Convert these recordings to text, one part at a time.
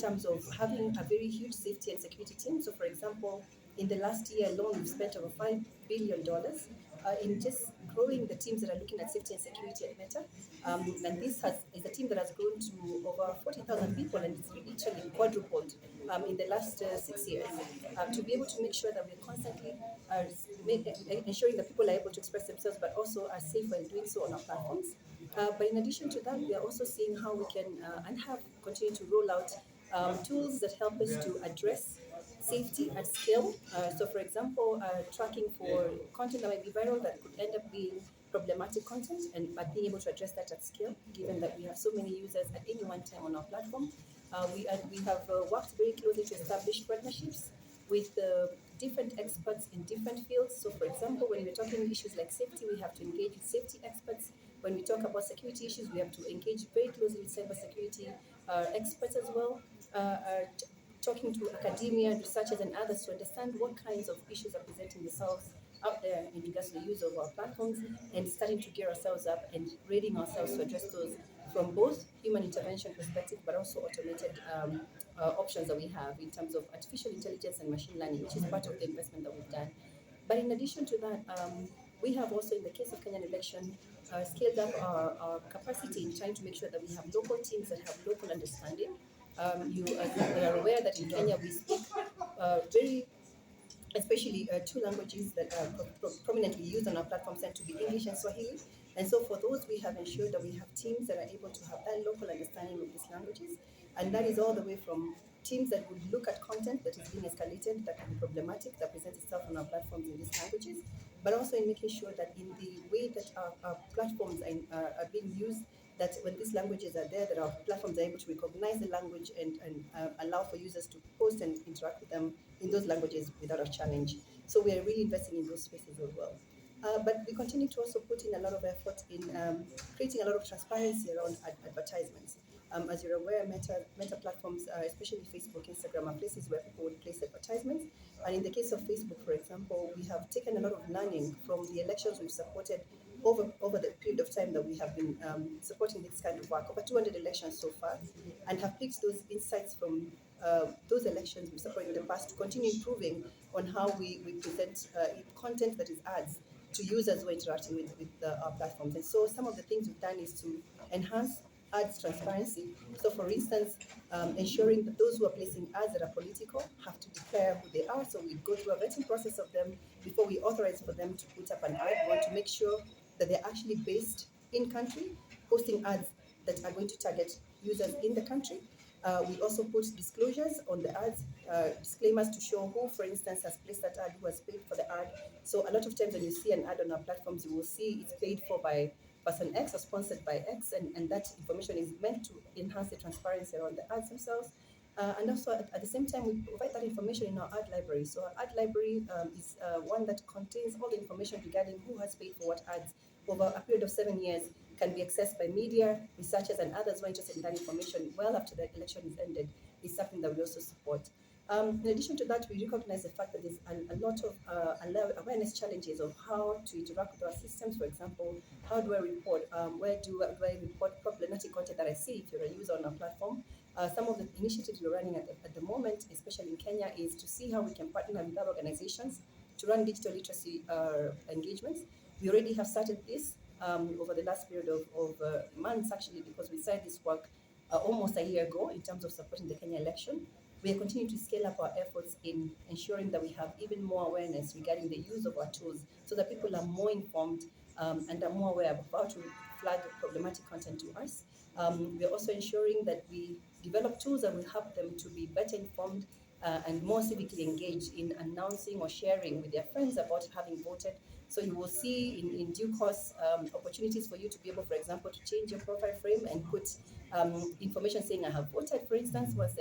terms of having a very huge safety and security team. So, for example, in the last year alone, we've spent over $5 billion in just growing the teams that are looking at safety and security at Meta. And is a team that has grown to over 40,000 people, and it's literally quadrupled in the last 6 years. To be able to make sure that we're constantly ensuring that people are able to express themselves, but also are safe when doing so on our platforms. But in addition to that, we are also seeing how we can and have continued to roll out tools that help us to address safety at scale. So, for example, tracking for content that might be viral that could end up being problematic content, and but being able to address that at scale, given that we have so many users at any one time on our platform. We have worked very closely to establish partnerships with different experts in different fields. So, for example, when we're talking issues like safety, we have to engage with safety experts. When we talk about security issues, we have to engage very closely with cybersecurity experts as well. Talking to academia, researchers, and others to understand what kinds of issues are presenting themselves out there in regards to the use of our platforms, and starting to gear ourselves up and readying ourselves to address those from both human intervention perspective, but also automated options that we have in terms of artificial intelligence and machine learning, which is part of the investment that we've done. But in addition to that, we have also, in the case of Kenyan election, scaled up our capacity in trying to make sure that we have local teams that have local understanding. You are aware that in Kenya we speak very especially two languages that are prominently used on our platforms tend to be English and Swahili. And so for those, we have ensured that we have teams that are able to have that local understanding of these languages. And that is all the way from teams that would look at content that is being escalated, that can be problematic, that presents itself on our platforms in these languages, but also in making sure that in the way that our platforms are being used, that when these languages are there, that our platforms are able to recognize the language and allow for users to post and interact with them in those languages without a challenge. So we are really investing in those spaces as well. But we continue to also put in a lot of effort in creating a lot of transparency around advertisements. As you're aware, meta platforms, especially Facebook, Instagram, are places where people would place advertisements. And in the case of Facebook, for example, we have taken a lot of learning from the elections we've supported over the period of time that we have been supporting this kind of work, over 200 elections so far, and have picked those insights from those elections we've supported in the past to continue improving on how we present content that is ads to users who are interacting with our platforms. And so some of the things we've done is to enhance ads transparency. So, for instance, ensuring that those who are placing ads that are political have to declare who they are. So we go through a vetting process of them before we authorize for them to put up an ad. We want to make sure that they're actually based in country, posting ads that are going to target users in the country. We also put disclosures on the ads, disclaimers to show who, for instance, has placed that ad, who has paid for the ad. So a lot of times when you see an ad on our platforms, you will see it's paid for by person X or sponsored by X, and that information is meant to enhance the transparency around the ads themselves. And also at the same time, we provide that information in our ad library. So our ad library is one that contains all the information regarding who has paid for what ads over a period of 7 years, can be accessed by media, researchers, and others who are interested in that information well after the election is ended. Is something that we also support. In addition to that, we recognize the fact that there's a lot of awareness challenges of how to interact with our systems. For example, how do I report? Where do I report problematic content that I see if you're a user on our platform? Some of the initiatives we're running at the moment, especially in Kenya, is to see how we can partner with other organizations to run digital literacy engagements. We already have started this over the last period of months, actually, because we started this work almost a year ago in terms of supporting the Kenya election. We are continuing to scale up our efforts in ensuring that we have even more awareness regarding the use of our tools so that people are more informed and are more aware of how to flag problematic content to us. We are also ensuring that we develop tools that will help them to be better informed and more civically engaged in announcing or sharing with their friends about having voted. So you will see in due course opportunities for you to be able, for example, to change your profile frame and put information saying I have voted, for instance. Once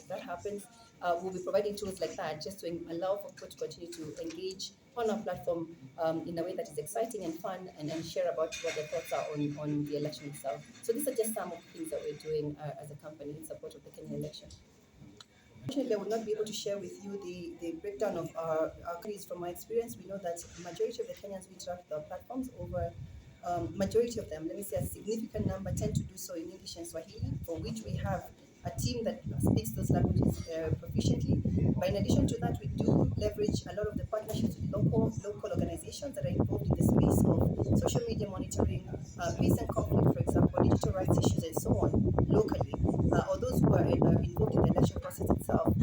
that happens, we'll be providing tools like that just to allow for people to continue to engage on our platform in a way that is exciting and fun, and share about what their thoughts are on the election itself. So these are just some of the things that we're doing as a company in support of the Kenya election. Unfortunately, I will not be able to share with you the breakdown of our countries. From my experience, we know that the majority of the Kenyans who interact with our platforms, over majority of them, let me say a significant number, tend to do so in English and Swahili, for which we have a team that speaks those languages proficiently. But in addition to that, we do leverage a lot of the partnerships with local organizations that are involved in the space of social media monitoring, peace and conflict, for example, digital rights issues, and so on, locally, or those who are involved in the election process itself,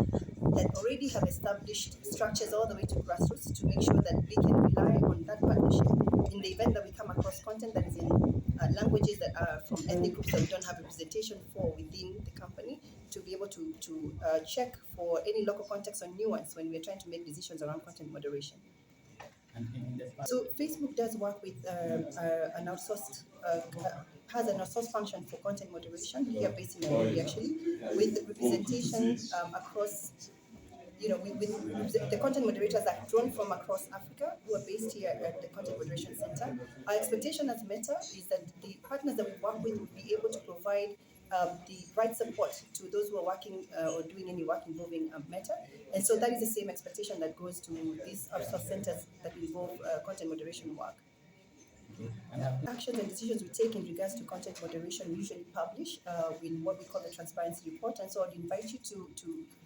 that already have established structures all the way to grassroots to make sure that we can rely on that partnership in the event that we come across content that is in languages that are from ethnic groups that we don't have representation for within the company, to be able to check for any local context or nuance when we're trying to make decisions around content moderation. So Facebook does work with an outsourced, has an outsourced function for content moderation here based in Nairobi, actually, with representation across, with the content moderators are drawn from across Africa who are based here at the Content Moderation Center. Our expectation as Meta is that the partners that we work with will be able to provide the right support to those who are working or doing any work involving Meta. And so that is the same expectation that goes to these outsourced centers that involve content moderation work. Actions and decisions we take in regards to content moderation we usually publish in what we call the transparency report. And so I'd invite you to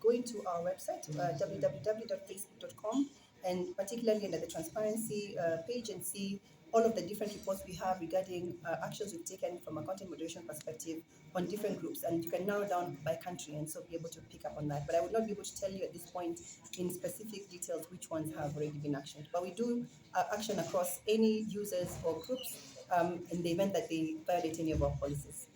go into our website, www.facebook.com, and particularly under the transparency page, and see all of the different reports we have regarding actions we've taken from a content moderation perspective on different groups. And you can narrow down by country and so be able to pick up on that. But I would not be able to tell you at this point in specific details which ones have already been actioned. But we do action across any users or groups in the event that they violate any of our policies.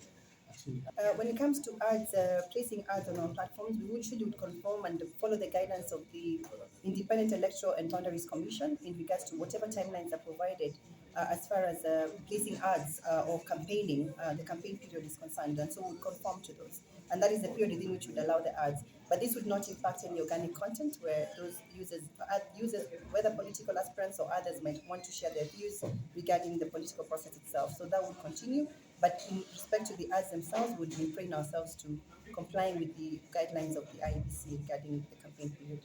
When it comes to ads, placing ads on our platforms, we usually would conform and follow the guidance of the Independent Electoral and Boundaries Commission in regards to whatever timelines are provided as far as placing ads or campaigning, the campaign period is concerned. And so we'll conform to those. And that is the period within which we would allow the ads. But this would not impact any organic content where those users, whether political aspirants or others, might want to share their views regarding the political process itself. So that would continue. But in respect to the ads themselves, we would refrain ourselves to complying with the guidelines of the IEBC regarding the campaign period.